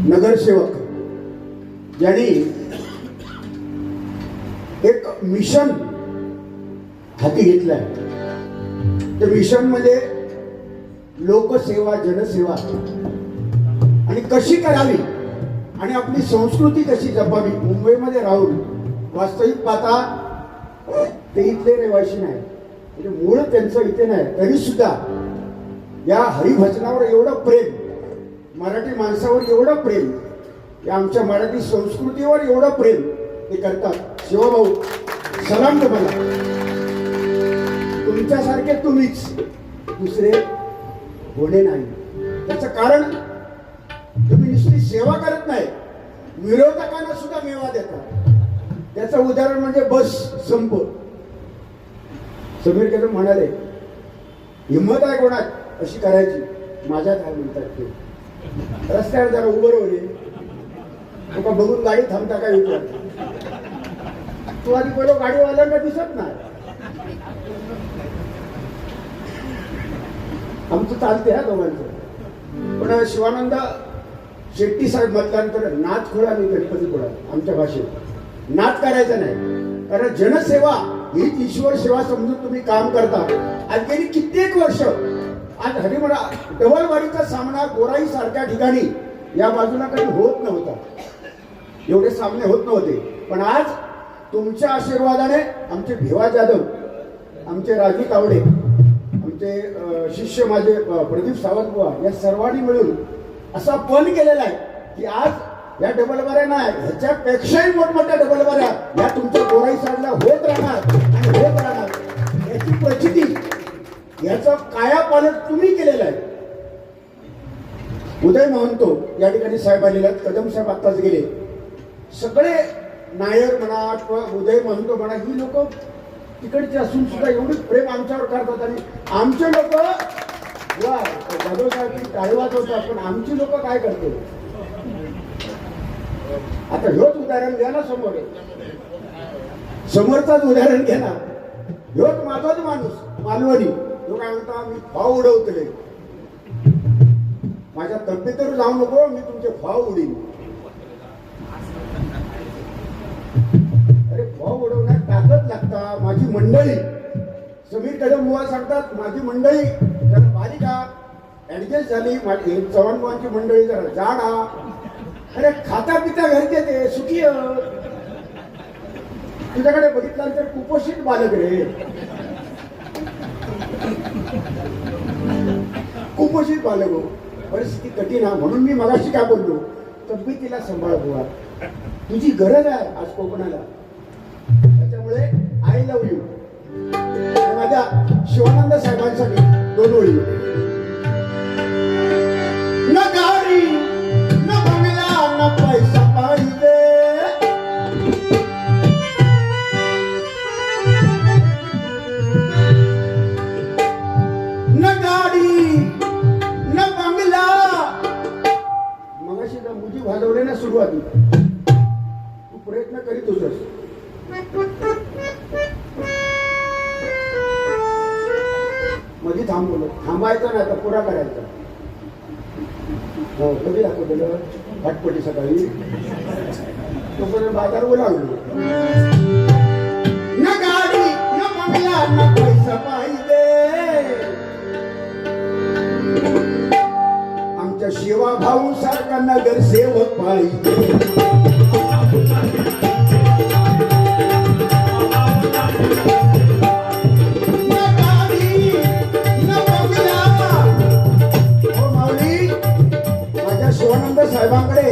नगरसेवक ज्यांनी एक मिशन हाती घेतलंय. त्या मिशन मध्ये लोकसेवा, जनसेवा आणि कशी करावी आणि आपली संस्कृती कशी जपावी. मुंबईमध्ये राहून वास्तविक पाहता ते इथले रहिवासी नाही, म्हणजे मूळ त्यांचं इथे नाही, तरी सुद्धा या हरिभजनावर एवढं प्रेम, मराठी माणसावर एवढं प्रेम, या आमच्या मराठी संस्कृतीवर एवढं प्रेम ते करतात. शिवभाऊ, सलाम तुम्हाला. तुमच्यासारखे तुम्हीच, दुसरे होणे नाही. त्याचं कारण तुम्ही नुसती सेवा करत नाही, विरोधकांना सुद्धा मेवा देतात. त्याचं उदाहरण म्हणजे बस संप. समीर कदम म्हणाले, हिंमत आहे कोणात अशी करायची, माझ्यात आहे म्हणतात ते. रस्त्यावर जरा उभं राहिले तुका बघून गाडी थांबता काय विचार. तू आधी पहिलं गाडीवाल्यांना दिसत नाही. आमचं चालते हा दोघांचं. पण शिवानंद शेट्टी साहेब मतदानकर नाच खोळा आणि गणपती खोळा आमच्या भाषेत नाच करायचा नाही. कारण जनसेवा हीच ईश्वर सेवा समजून तुम्ही काम करता. आज गेली कित्येक वर्ष आज हरिमळा डबलवाडीचा सामना गोराई सारख्या ठिकाणी या बाजूला काही होत नव्हता, एवढे सामने होत नव्हते. पण आज तुमच्या आशीर्वादाने आमचे भिवा जाधव, आमचे राजू तावडे, आमचे शिष्य माझे प्रदीप सावंतबुवा या सर्वांनी मिळून असा पण केलेला आहे की आज या डबलबाऱ्या नाही, ह्याच्यापेक्षाही मोठमोठ्या डबलबाऱ्या या तुमच्या गोराई साईडला होत राहणार आणि होत राहणार. याची प्रचिती, याचा कायापालट तुम्ही केलेला आहे. उदय महंतो या ठिकाणी साहेब आलेले आहेत, कदम साहेब आत्ताच गेले. सगळे नायर म्हणा किंवा उदय महंतो म्हणा, ही लोक तिकडचे असून सुद्धा एवढी प्रेम आमच्यावर करतात. आणि आमचे लोक जाधव साहेब टाळवाच होतात, पण आमची लोक काय करतो. आता ह्योच उदाहरण घ्या ना, समोरचाच उदाहरण घ्या ना. ह्योच माझाच माणूस मालवणी, तो काय म्हणता, मी भाव उडवतले, माझ्या तब्येतीवर जाऊ नको, मी तुमचे भाव उडीन. अरे भाव उडवण्यात ताकद लागता. माझी मंडळी, समीर कदम बुवा सांगतात, माझी मंडळी जरा बारीक ऍडजस्ट झाली, माझी चव्हाण बुवांची मंडळी जरा जाड. अरे खाता पिता घरचे ते सुखी. तुझ्याकडे बघितल्यानंतर कुपोषित बालक रे, कुपोषित बालक हो. परिस्थिती कठीण हा. म्हणून मी मगाशी काय बोललो, तब्येतीला सांभाळ बुवा, तुझी गरज आहे आज कोकणाला. त्याच्यामुळे आय लव्ह यू. माझ्या शिवानंद साहेबांसाठी दोन ओळी. न गाडी न बंगला न पैसा पाहिजे, न गाडी न बंगला. मगाशी ना मुजी भाजवले ना सुरुवाती, तू प्रयत्न करीत होतस. मध्ये थांबवलं, थांबायचं नाही तर पुरा करायचा. हो, कधी दाखवलेलं फटपटी सकाळी, तोपर्यंत बाजार ओलावलो. न गाडी न बंगला न पैसा पाहिजे, आमच्या शिवा भाऊ सारखा नगरसेवक पाहिजे. शिवानंद साहेबांकडे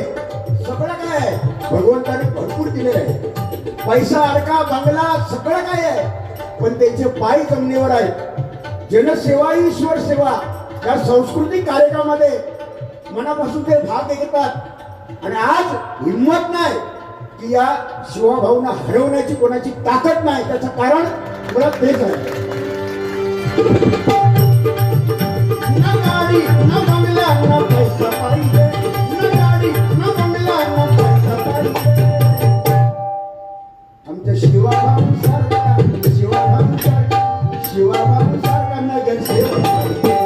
सगळं काय आहे, भगवंताने भरपूर दिलेलं आहे. पैसा, अडका, बंगला सगळं काय आहे, पण त्यांचे पाय जमिनीवर आहेत. जनसेवा ही ईश्वर सेवा या सांस्कृतिक कार्यक्रमामध्ये मनापासून ते भाग घेतात. आणि आज हिंमत नाही की या शिवाभाऊंना हरवण्याची कोणाची ताकद नाही. त्याचं कारण मुळात तेच आहे. न गाडी न बंगला न पैसा पाहिजे, न गाडी न बंगला न पैसा पाहिजे, आमच्या शिवाभाऊ सारखा, शिवाभाऊ सारखा, शिवाभाऊ सारखा नगरसेवक पाहिजे.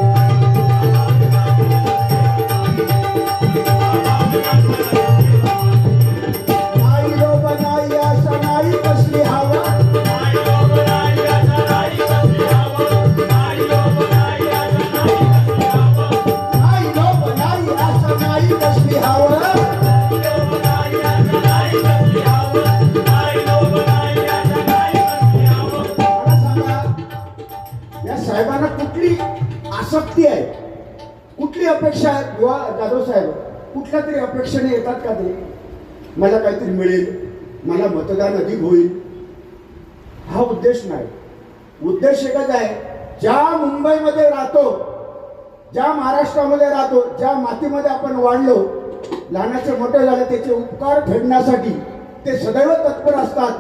जाधव साहेब कुठल्या तरी अपेक्षेने येतात का ते? मला काहीतरी मिळेल, मला मतदान अधिक होईल, हा उद्देश नाही. उद्देश एकच आहे, ज्या मुंबईमध्ये राहतो, ज्या महाराष्ट्रामध्ये राहतो, ज्या मातीमध्ये आपण वाढलो, लहानाचे मोठे झाले, त्याचे उपकार फेडण्यासाठी ते सदैव तत्पर असतात.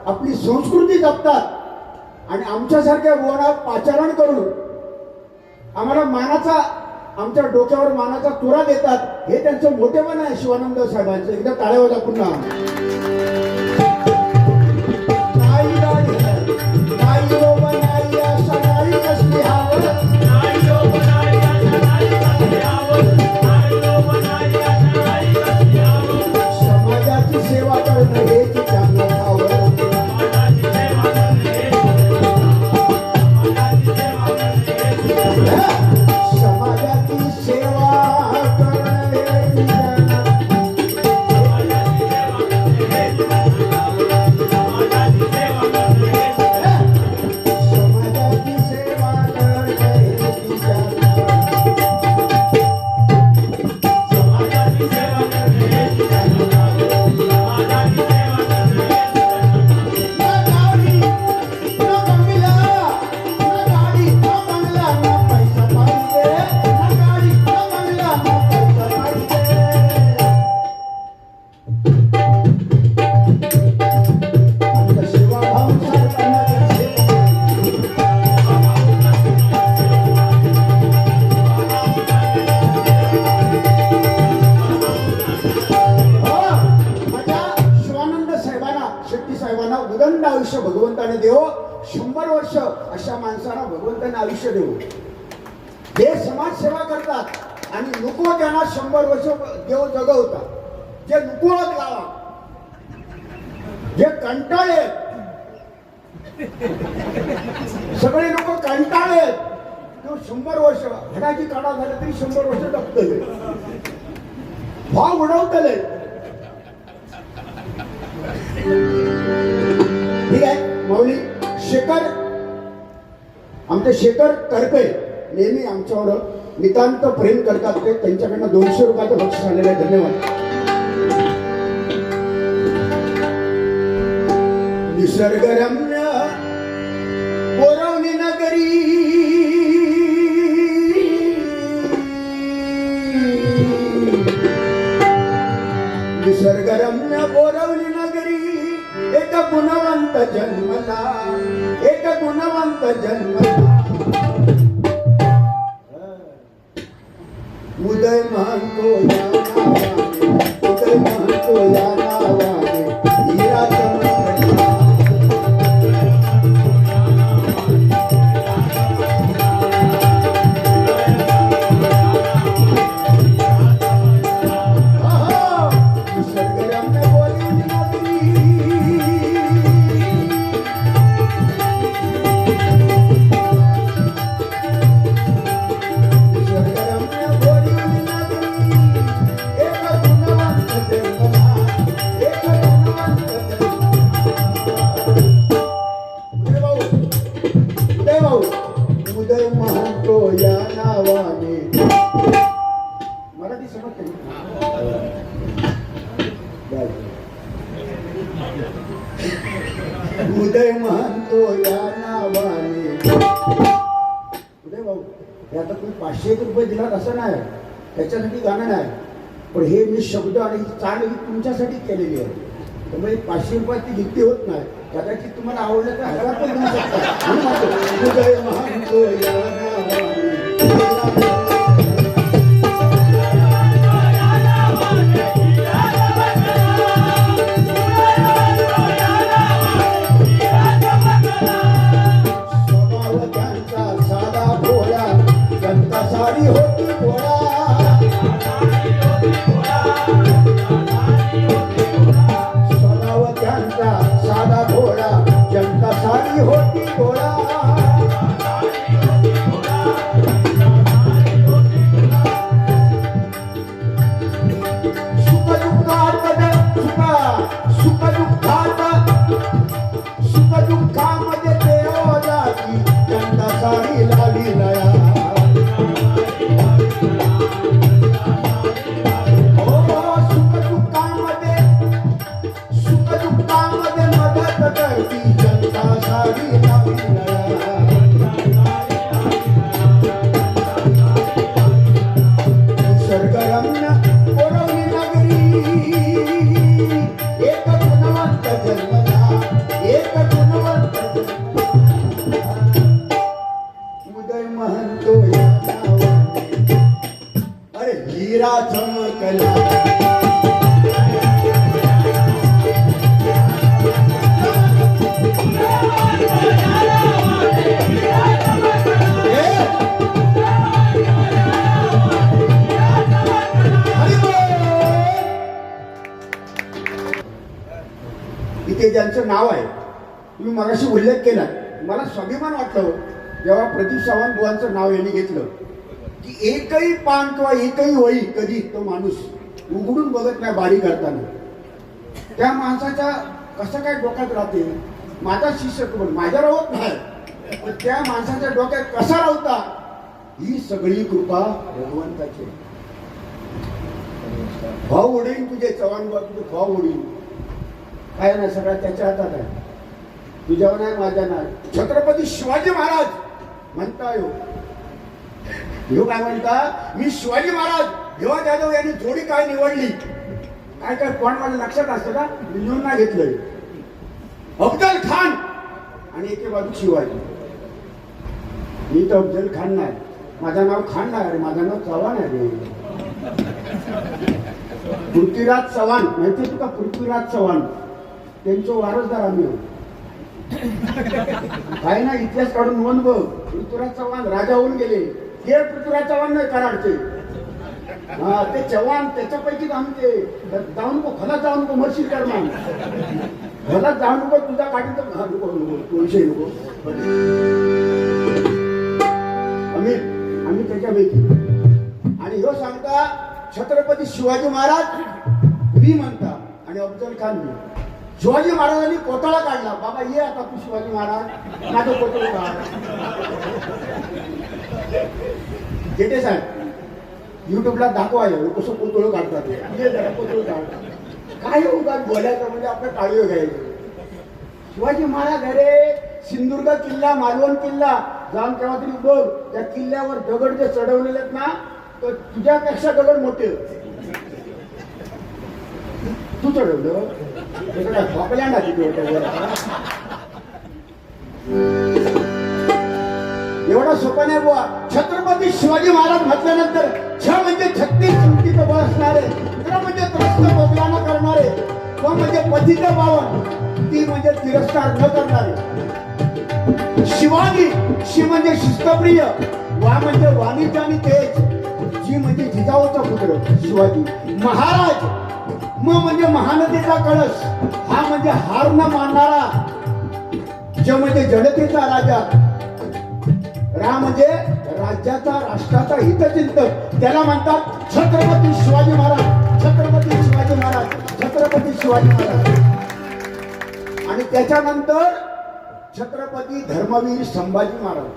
आपली संस्कृती जपतात आणि आमच्यासारख्या बोना पाचारण करून आम्हाला मानाचा, आमच्या डोक्यावर मानाचा तुरा देतात. हे त्यांचं मोठेपण आहे शिवानंद साहेबांचं. एकदा टाळ्या वाजा पुन्हा. समाजाची सेवा करणं हे चांगलं खावं. समाजाची सेवा उदंड आयुष्य भगवंताने देव. 100 वर्ष अशा माणसाला भगवंताने आयुष्य देऊ. जे समाजसेवा करतात आणि नको त्यांना 100 वर्ष देव जगवतात. जे नुकवत लावा, जे कंटाळे, सगळे लोक कंटाळे, तो 100 वर्ष हडाची काढा झाला तरी 100 वर्ष जगतले, भाव उडवतले. ठीक आहे. माऊली शेखर, आमचे शेखर करपे नेहमी आमच्यावर नितांत प्रेम करतात. ते त्यांच्याकडनं 200 रुपयाचं बक्षीस आलेलं आहे. धन्यवाद. निसर्गरम्य बोरवली नगरी, निसर्गरम्य बोरवली नगरी, एक गुणवंत जन्मला, एक गुणवंत जन्मला. उदय म्हणतो या नावाने, उदय म्हणतो या नावाने, हिरा चमकला. उदय म्हणतो या नावाने. मराठी समजते. उदय म्हणतो या नावाने. उदय भाऊ, हे आता तुम्ही 500 रुपये दिलात असं नाही, त्याच्यासाठी गाणं नाही, पण हे मी शब्द आणि चाल ही तुमच्यासाठी केलेली आहे. त्यामुळे 500 रुपयाची भित्ती होत नाही. कदाचित तुम्हाला आवडलं तर 1000 पण देऊ शकता. उदय म्हणतो या नावाने. स्वभाव त्यांचा साधा भोळा, जनता सारी होती गोळा. साधा घोडा, जनता सारी होती गोळा. सुखदुःखामध्ये देव जाती, जनता सारी लाली लया. इथे ज्यांचं नाव आहे तुम्ही मगाशी उल्लेख केला, मला स्वाभिमान वाटलं जेव्हा प्रदीप सावंत बुवांचं नाव यांनी घेतलं की एकही पान किंवा एकही वही कधी तो माणूस उघडून बघत नाही बारी करताना. त्या माणसाच्या कसं काय डोक्यात राहते, माझा शिष्य कोण माझ्या राहत नाही, पण त्या माणसाच्या डोक्यात कसा राहता, ही सगळी कृपा भगवंताची. भाऊ उडीन तुझे चव्हाण बाबा, तुझे भाऊ उडीन काय नाही, सगळं त्याच्या हातात आहे, तुझ्यावर नाही माझ्या नाही. छत्रपती शिवाजी महाराज म्हणता यो काय म्हणता, मी शिवाजी महाराज भिवा जाधव यांनी जोडी काय निवडली, काय काय पण माझ्या लक्षात असतं का, लिहून नाही घेतलंय. अफजल खान आणि एके बाजू शिवाजी. मी तर अफजल खान नाही, माझं नाव खान नाही, अरे माझं नाव चव्हाण आहे. पृथ्वीराज चव्हाण माहिती तुका, पृथ्वीराज चव्हाण त्यांचं वारसदार आम्ही आहोत. काय ना इतिहास काढून नोंद बघ, पृथ्वीराज चव्हाण राजा होऊन गेले, हे पृथ्वीराज चव्हाण नाही कराडचे. हा ते चव्हाण त्याच्यापैकीच आमचे. जाऊ नको खला, जाऊ नको मरशील कर मान, खला जाऊ नको, तुझा काढी तर नको नको तो विषय नको. आम्ही त्याच्यापैकी. आणि ह्यो सांगता छत्रपती शिवाजी महाराज मी म्हणता आणि अफजल खान मी. शिवाजी महाराजांनी कोथळा काढला, बाबा ये आता तू शिवाजी महाराज माझं कोथळं काढ. जेठे साहेब युट्यूबला दाखवायला कसं कोथळं काढतात, ये जरा कोथळं काढ. काय उगाच बोलायचं म्हणजे आपलं टाळीव घ्यायचं. शिवाजी महाराज अरे सिंधुदुर्ग किल्ला, मालवण किल्ला जाऊन केव्हा तरी बोल, त्या किल्ल्यावर दगड जे चढवलेले आहेत ना, तर तुझ्यापेक्षा दगड मोठे तू चढवलं. एवढा सोपा नाही बुवा. छत्रपती शिवाजी महाराज म्हटल्यानंतर छ म्हणजे छत्तीस सुट्टीचं बळ असणारे, त्र म्हणजे त्रस्त बदलाना करणारे, प म्हणजे पतित पावन, ती म्हणजे तिरस्कार न करणारे. शिवाजी शि म्हणजे शिस्तप्रिय, वा म्हणजे वाणिज्य आणि तेज, जी म्हणजे जिजाऊचा पुत्र शिवाजी. महाराज म म्हणजे महानतेचा कळस, हा म्हणजे हार न मानणारा, ज म्हणजे जनतेचा राजा, रा म्हणजे राज्याचा राष्ट्राचा हितचिंतक, त्याला म्हणतात छत्रपती शिवाजी महाराज. छत्रपती शिवाजी महाराज, छत्रपती शिवाजी महाराज. आणि त्याच्यानंतर छत्रपती धर्मवीर संभाजी महाराज.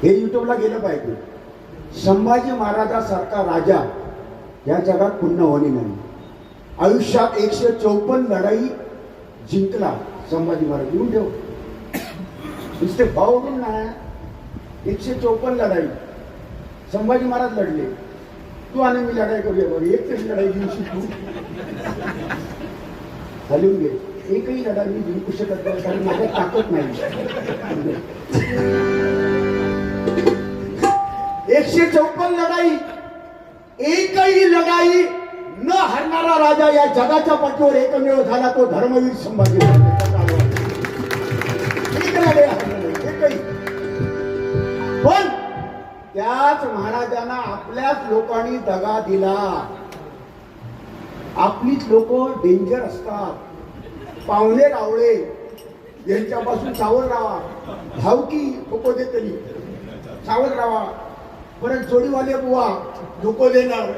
हे युट्यूबला गेलं पाहिजे. संभाजी महाराजासारखा राजा या जगात पुन्हा होणे नाही. आयुष्यात 154 लढाई जिंकला संभाजी महाराज. येऊन ठेव नुसते भावडून ना, 154 लढाई संभाजी महाराज लढले. तू आणि मी लढाई करूया बघ, एक तरी लढाई जिंकू तू हलवून घे. एकही लढाई मी जिंकू शकत नाही, कारण माझ्या ताकद नाही. 154 लढाई, एकही लढाई न हरणारा राजा या जगाच्या पाठीवर एकमेव झाला तो धर्मवीर संभाजी महाराज. एक लढाई एकही. पण त्याच महाराजांना आपल्याच लोकांनी दगा दिला. आपलीच लोक डेंजर असतात, पाहुणे रावळे यांच्यापासून सावध राहा. भावकी धोको देतली सावध राहा. परत जोडीवाले बुवा धोको देणार,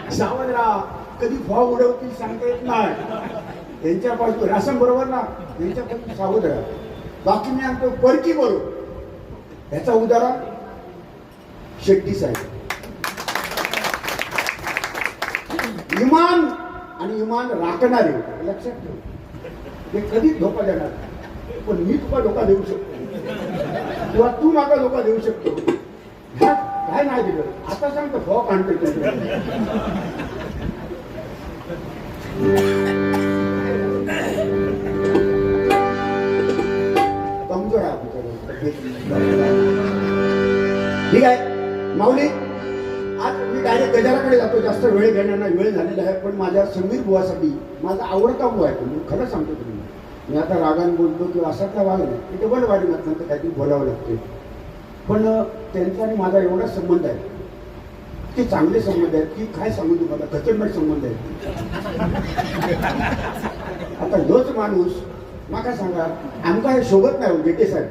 सावध राहा. कधी भाव उडवतील सांगता येत नाही. त्यांच्यापासून राशन बरोबर ना, त्यांच्यापासून सावध राहा. बाकी मी आणतो परकी बरोबर. ह्याचा उदाहरण शेट्टी साहेब. इमान आणि इमान राखणारे, लक्षात ठेव, ते कधीच धोका देणार. पण मी तुला धोका देऊ शकतो किंवा तू मागा धोका देऊ शकतो. काय नाही दिलं आता सांगतो भाव काढतो. कमजोर आहे. ठीक आहे माऊली, आज मी डायरेक्ट गजाराकडे जातो. जास्त वेळ घेणार नाही, वेळ झालेला आहे. पण माझ्या समीर बुवासाठी माझा आवडता बुवा आहे. मी खरं सांगतो तुम्ही, मी आता रागान बोलतो किंवा असातला वाग नाही, ते डबल वाढी नंतर काहीतरी बोलावं लागते. पण त्यांचा आणि माझा एवढा संबंध आहे, ते चांगले संबंध आहेत की काय सांगू तुम्हाला, खतरनाक संबंध आहेत. आता ह्योच माणूस माका सांगा आमका हे शोभत नाही जेटे साहेब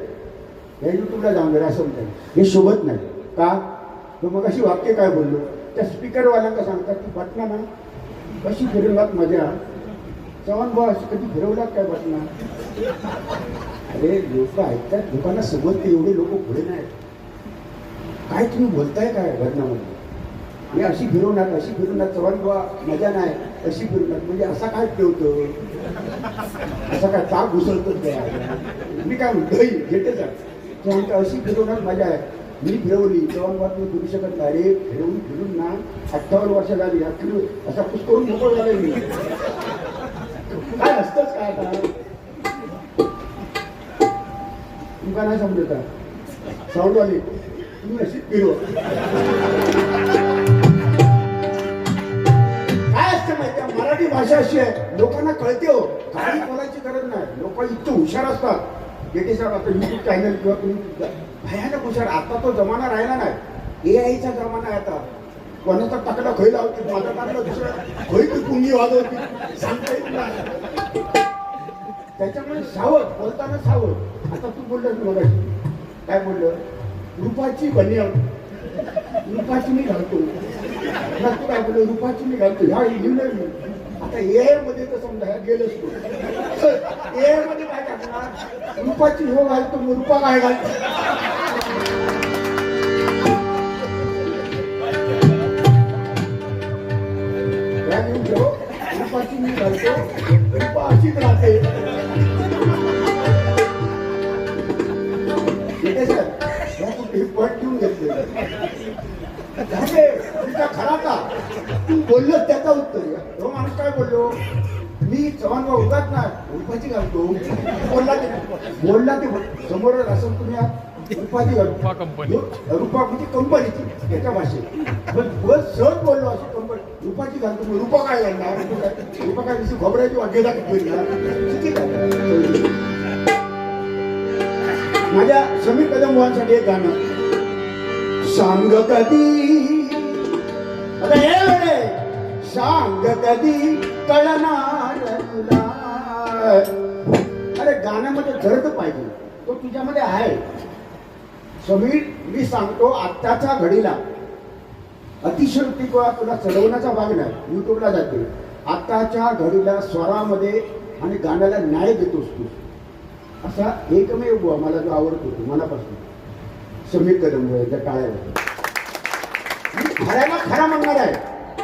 हे युट्यूबला जाऊन जरा असं म्हणतात हे शोभत नाही का तो मग अशी वाक्य काय बोललो त्या स्पीकरवाल्यांना सांगतात की बटना ना कशी फिरवलात मजा चव्हाण भाऊ अशी कधी फिरवलात काय बटना अरे लोक ऐकतात लोकांना समजते एवढे लोक पुढे नाही काय तुम्ही बोलताय काय घटनामध्ये हे अशी फिरवणार चव्हाण बुवा मजा नाही अशी फिरवणार म्हणजे असा काय ठेवतो असा काय ताक घुसळतोच काय मी काय म्हणतो घेतेच म्हणतो अशी फिरवणार मजा आहे मी फिरवली चव्हाण बुवा तुम्ही फिरू शकत नाही रे फिरून ना 58 वर्ष झाली फिरू असा खुश करून मोकळ झालाय मी काय असतंच काय आता तुमका नाही समजत साऊंडवाली तुम्ही अशी फिरव मराठी भाषा अशी आहे लोकांना कळते हो काही बोलायची गरज नाही लोक इतके हुशार असतात जेटे साहेब आता युट्यूब चॅनल किंवा तुम्ही भयानक हुशार आता तो जमाना राहिला नाही AI चा जमाना आहे आता कोणाचा टाकला खै लावते माझा टाकला दुसरं खै ती पुंगी वाजवते सांगता येत नाही त्याच्यामुळे सावध बोलताना सावध आता तू बोललं मगाशी काय बोललं रूपाची बनियन रूपाची मी घालतो तू काय बोललो रूपाची मी घालतो ह्या लिहिलं मी आता AI मध्ये तर समजा गेलंच तू AI मध्ये काय टाकणार रूपाची हो घालतो मग रूपा काय घालतो रूपाची मी घालतो रूपा अशीच राहते पट घेऊन घेतले खरा का तू बोललो त्याचा उत्तर तो माणूस काय बोललो मी चव्हाण भाऊ उगाच नाही उपाची घालतो बोलला ते समोर असं तुम्ही उपाची घालतो रुपा म्हणजे कंपनीची त्याच्या भाषेत पण सहज बोललो अशी कंपनी रुपाची घालतो मग रुपा काय घालणार रुपा काय दिवशी खोबऱ्याची वागेला किती माझ्या समीर कदम भावांसाठी एक गाणं सांग कधी आता हे वेळे सांग कधी कळणार तुला अरे गाण्यामध्ये जर्द पाहिजे तो तुझ्यामध्ये आहे समीर मी सांगतो आत्ताच्या घडीला अतिशयोक्ती किंवा तुला चढवण्याचा भाग नाही युट्यूबला जाते आत्ताच्या घडीला स्वरामध्ये आणि गाण्याला न्याय देतोस तू असा एकमेव बुवा मला जो आवडत होतो मनापासून समीर कदम याच्या टाळ्यावर खऱ्याला खरा म्हणणार आहे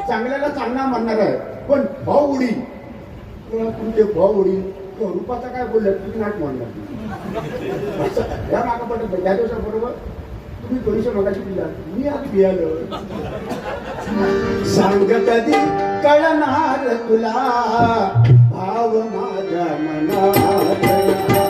चांगल्याला चांगला म्हणणार आहे पण भाव उडी किंवा तुमचे भाव उडी किंवा रूपाचा काय बोललं तुम्ही नाट म्हणणार या मागा पडत त्या दिवसाबरोबर तुम्ही 200 मगाशी पिला मी आज पियालो सांग कधी कळणार तुला भाव माझ्या मनात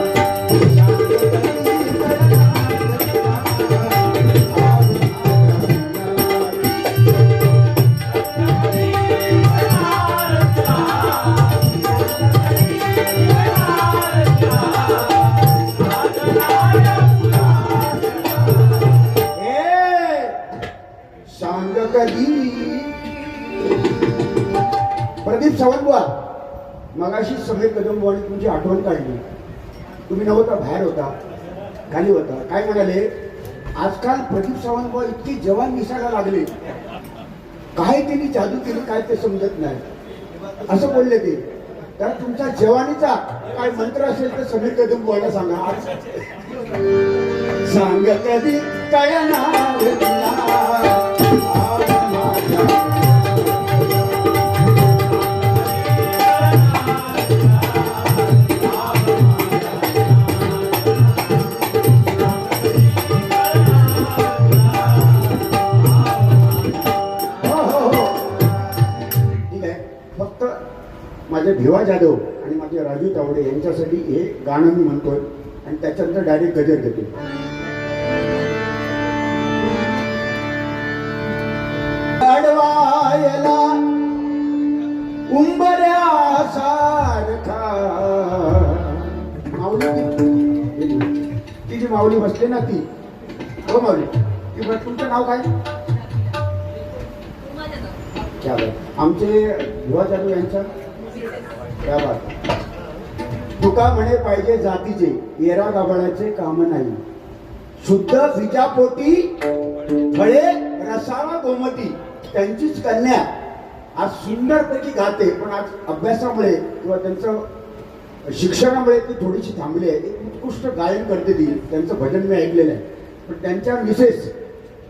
प्रदीप सावंतबुवा मगाशी समीर कदम बुवानी तुमची आठवण काढली तुम्ही नव्हता बाहेर होता खाली होता काय म्हणाले आजकाल प्रदीप सावंतबुवा इतकी जवान दिसायला लागले काय त्यांनी जादू केली काय ते समजत नाही असं बोलले ते तर तुमचा जवानीचा काय मंत्र असेल तर समीर कदम बुवाला सांगा आज सांग कधी काय माझे भिवा जाधव आणि माझे राजू तावडे यांच्यासाठी हे गाणं मी म्हणतोय आणि त्याच्यानंतर डायरेक्ट गजर घेतो अडवायला उंबऱ्यासारखा माऊली ती जी माऊली बसली ना ती हो माऊली ती तुमचं नाव काय क्या बात आमचे भिवा जाधव यांच्या क्या बात तुका म्हणे पाहिजे जातीचे येरा गाभणाचे काम नाही. शुद्ध बीजापोटी फळे रसावा गोमती. त्यांचीच कन्या आज सुंदरपैकी गाते, पण आज अभ्यासामुळे किंवा त्यांचं शिक्षणामुळे ती थोडीशी थांबली आहे. एक उत्कृष्ट गायन करते ती, त्यांचं भजन मी ऐकलेलं आहे. पण त्यांच्या मिसेस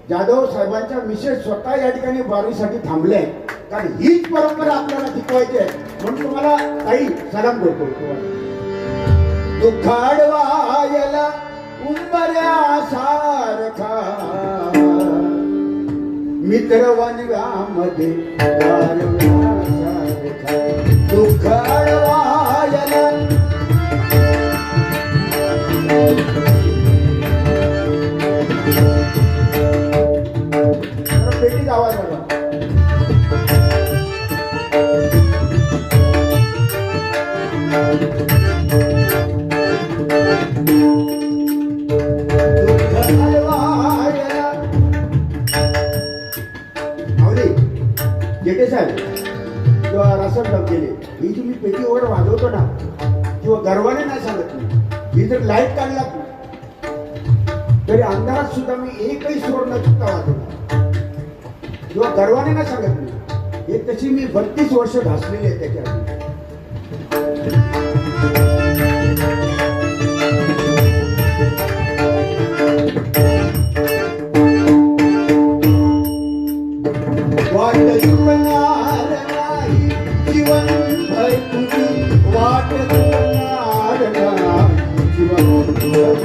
जाधव साहेबांच्या मिसेस स्वतः या ठिकाणी बारावीसाठी थांबले आहेत, कारण हीच परंपरा आपल्याला टिकवायची आहे. म्हणून तुम्हाला काही सलाम करतो. दुखाडवायला उंबऱ्यासारखा मित्र वनव्यामध्ये गारव्यासारखा. दुखाडवायला पेटीत आवाज आला. जेठे साहेब किंवा रसद केले, ही जी मी पेटी ओढ वाजवतो ना, किंवा गर्वाने नाही सांगत मी, ही जर लाईट काढला तरी अंधारात सुद्धा मी एकही स्वर न चुकता वाजवतो, किंवा गर्वाने नाही सांगत मी. हे तशी मी 32 वर्ष घासलेली आहे त्याच्या आधी. वाट चुकणार नाही जीवनभर तुझी, वाट चुकणार नाही जीवनभर,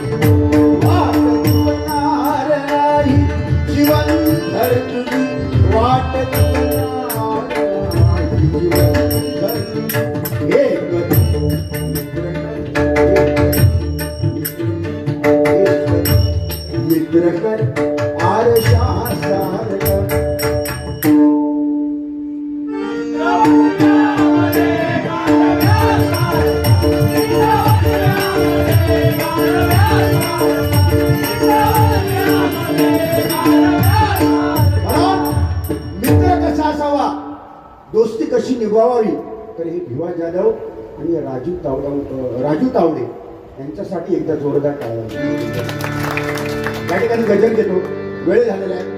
वाट चुकणार नाही जीवनभर तुझी, वाट चुकणार नाही जीवनभर. एक मित्र कर आरशा सारखा. मित्र कसा असावा, दोस्ती कशी निभावावी, तर हे भिवा जाधव आणि राजू तावडे यांच्यासाठी एकदा जोरदार टाळ्या. या ठिकाणी गजल देतो, वेळ झालेला आहे.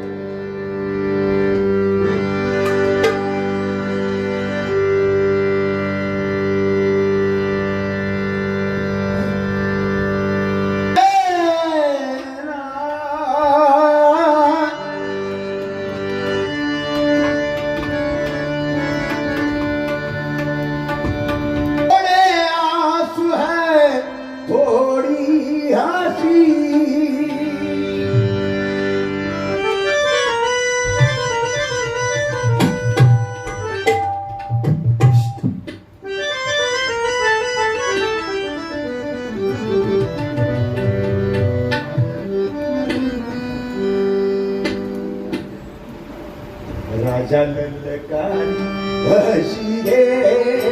राजा ललकारी हसी रे